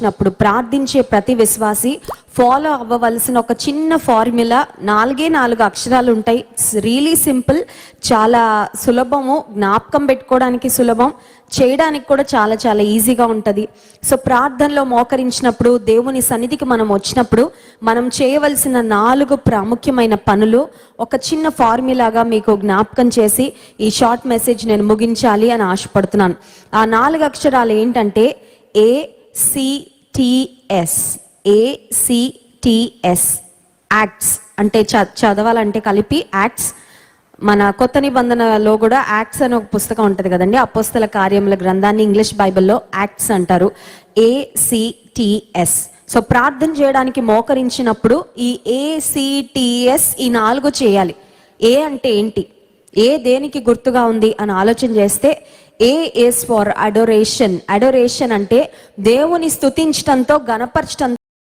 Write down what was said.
మోకరించినప్పుడు ప్రార్థించే ప్రతి విశ్వాసి ఫాలో అవ్వవలసిన ఒక చిన్న ఫార్ములా, 4 అక్షరాలు ఉంటాయి. ఇట్స్ రియలీ సింపుల్, చాలా సులభము, జ్ఞాపకం పెట్టుకోవడానికి సులభం, చేయడానికి కూడా చాలా చాలా ఈజీగా ఉంటుంది. సో ప్రార్థనలో మోకరించినప్పుడు, దేవుని సన్నిధికి మనం వచ్చినప్పుడు మనం చేయవలసిన 4 ప్రాముఖ్యమైన పనులు ఒక చిన్న ఫార్ములాగా మీకు జ్ఞాపకం చేసి ఈ షార్ట్ మెసేజ్ నేను ముగించాలి అని ఆశపడుతున్నాను. ఆ 4 అక్షరాలు ఏంటంటే ACTS. ACTS యాక్ట్స్ అంటే చదవాలంటే కలిపి యాక్ట్స్. మన కొత్త నిబంధనలో కూడా యాక్ట్స్ అనే ఒక పుస్తకం ఉంటుంది కదండి, అపోస్తల కార్యముల గ్రంథాన్ని ఇంగ్లీష్ బైబిల్లో యాక్ట్స్ అంటారు. ACTS. సో ప్రార్థన చేయడానికి మోకరించినప్పుడు ఈ ACTS ఈ 4 చేయాలి. ఏ అంటే ఏంటి, ఏ దేనికి గుర్తుగా ఉంది అని ఆలోచన చేస్తే A is for adoration. Adoration అంటే దేవుని స్తుతించటంతో, గణపరచటంతో